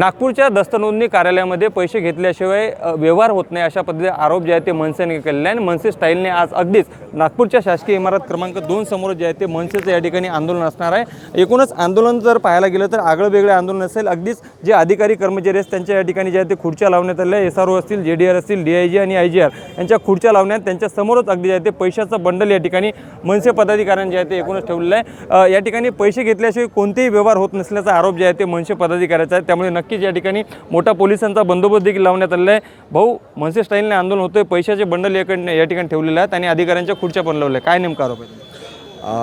नागपूरच्या दस्तनोंदणी कार्यालयामध्ये पैसे घेतल्याशिवाय व्यवहार होत नाही अशा पद्धतीचे आरोप जे आहेत ते मनसेने केलेले आहे आणि मनसे स्टाईलने आज अगदीच नागपूरच्या शासकीय इमारत क्रमांक 2 समोर जे आहे ते मनसेचं या ठिकाणी आंदोलन असणार आहे। एकूणच आंदोलन जर पाहायला गेलं तर आगळं वेगळं आंदोलन असेल। अगदीच जे अधिकारी कर्मचारी आहेत त्यांच्या या ठिकाणी जे आहे ते खुर्च्या लावण्यात आल्या, SRO असतील, JDR असतील, DIG आणि IGR यांच्या खुर्च्या लावण्यात त्यांच्या समोरच अगदी जे आहे ते पैशाचं बंडल या ठिकाणी मनसे पदाधिकाऱ्यांनी जे आहे ते एकूणच ठेवलेलं आहे। या ठिकाणी पैसे घेतल्याशिवाय कोणतेही व्यवहार होत नसल्याचा आरोप जे आहे ते मनसे पदाधिकाऱ्याचा आहे। त्यामुळे नक्कीच या ठिकाणी मोठा पोलिसांचा बंदोबस्त देखील लावण्यात आलेला आहे। भाऊ, मनसे स्टाईलने आंदोलन होतोय, पैशाचे बंडल या ठिकाणी ठेवलेले आहेत आणि अधिकाऱ्यांच्या खुर्च्या पण लावल्या, काय नेमका आरोप आहे?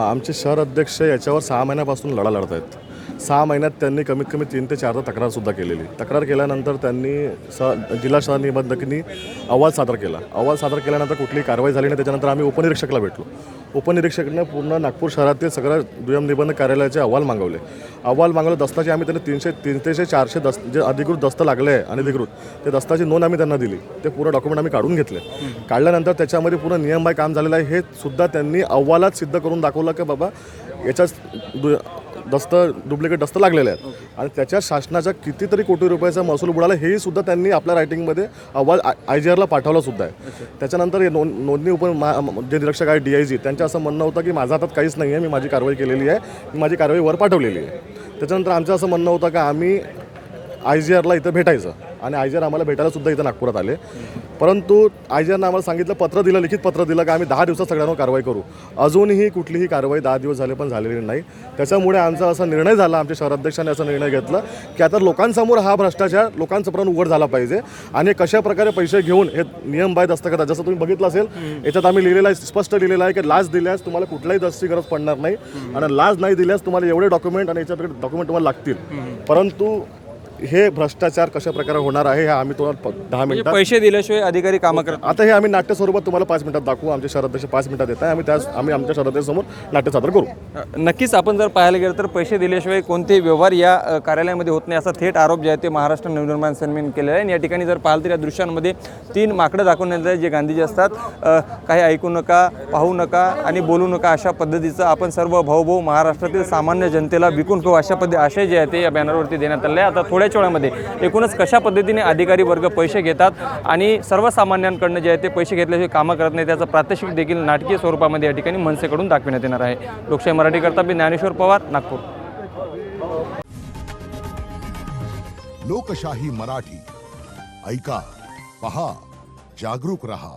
आमचे शहर अध्यक्ष याच्यावर 6 महिन्यापासून लढा लढत आहेत। 6 महिन्यात त्यांनी कमीत कमी 3 ते 4 तक्रारसुद्धा केलेली। तक्रार केल्यानंतर त्यांनी जिल्हा शहर निबंधकांनी अहवाल सादर केला। अहवाल सादर केल्यानंतर कुठलीही कारवाई झाली नाही। त्याच्यानंतर आम्ही उपनिरीक्षकला भेटलो। उपनिरीक्षकने पूर्ण नागपूर शहरातील सगळ्या दुय्यम निबंधक कार्यालयाचे अहवाल मागवले। दस्ताचे आम्ही त्यांना 300 ते 400 जे अधिकृत दस्त लागले आहे अनधिकृत ते दस्ताची नोंद आम्ही त्यांना दिली। ते पूर्ण डॉक्युमेंट आम्ही काढून घेतले। काढल्यानंतर त्याच्यामध्ये पूर्ण नियमबाह्य काम झालेलं आहे हे सुद्धा त्यांनी अहवालात सिद्ध करून दाखवलं की बाबा याच्या डुप्लिकेट दस्त लागलेले आहेत आणि त्याच्या शासनाचा कितीतरी कोटी रुपयाचा महसूल बुडाला हेही सुद्धा त्यांनी आपल्या रायटिंगमध्ये अहवाल IGRला पाठवला सुद्धा आहे। त्याच्यानंतर हे नोंदणी जे निरीक्षक आहे DIG त्यांचं असं म्हणणं होतं की माझ्या हातात काहीच नाही आहे, मी माझी कारवाई केलेली आहे, मी माझी कारवाई वर पाठवलेली आहे। त्याच्यानंतर आमचं असं म्हणणं होतं की आम्ही IGRला इथं भेटायचं आणि IGR आम्हाला भेटायला सुद्धा इथं नागपुरात आले। परंतु IGRनं आम्हाला सांगितलं, पत्र दिलं, लिखित पत्र दिलं की आम्ही 10 दिवसात सगळ्यांवर कारवाई करू। अजूनही कुठलीही कारवाई 10 दिवस झाले पण झालेली नाही। त्याच्यामुळे आमचा असा निर्णय झाला, आमच्या शहराध्यक्षांनी असा निर्णय घेतला की आता लोकांसमोर हा भ्रष्टाचार लोकांसमोर उघड झाला पाहिजे आणि कशा प्रकारे पैसे घेऊन हे नियमबाह्य दस्तखत, जसं तुम्ही बघितलं असेल याच्यात आम्ही लिहिलेलं आहे, स्पष्ट लिहिलेलं आहे की लाच दिल्यास तुम्हाला कुठल्याही दस्तीची गरज पडणार नाही आणि लाच नाही दिल्यास तुम्हाला एवढे डॉक्युमेंट आणि याच्यात डॉक्युमेंट तुम्हाला लागतील। परंतु हे भ्रष्टाचार कशा प्रकारे होणार आहे हे आम्ही तुम्हाला 10 मिनिटात, पैसे दिल्याशिवाय अधिकारी कामं करत आता हे आम्ही नाट्य स्वरूपात तुम्हाला 5 मिनिटात दाखवू। आमचे शहराध्यक्ष 5 मिनिटात येत आहे, आम्ही आमच्या शहराध्यक्षासमोर नाट्य सादर करू। नक्कीच आपण जर पाहायला गेलं तर पैसे दिल्याशिवाय कोणतेही व्यवहार या कार्यालयामध्ये होत नाही असा थेट आरोप जे आहे ते महाराष्ट्र नवनिर्माण सेनेने केलेला आहे। आणि या ठिकाणी जर पाहाल तर या दृश्यांमध्ये 3 माकडं दाखवण्यात आले जे गांधीजी असतात, काही ऐकू नका, पाहू नका आणि बोलू नका अशा पद्धतीचं आपण सर्व भाऊ महाराष्ट्रातील सामान्य जनतेला विकून खाऊ अशा आशय जे आहे ते या बॅनरवरती देण्यात आले आहे। आता थोड्याच वेळामध्ये एकूणच कशा पद्धतीने अधिकारी वर्ग पैसे घेतात आणि सर्वसामान्यांकडनं जे आहे ते पैसे घेतल्याशिवाय कामं करत नाही त्याचं प्रात्यक्षिक देखील नाटकीय स्वरूपामध्ये या ठिकाणी मनसेकडून दाखविण्यात येणार आहे। लोकशाही मराठी करता मी ज्ञानेश्वर पवार, नागपूर। लोकशाही मराठी ऐका, पहा, जागरूक रहा।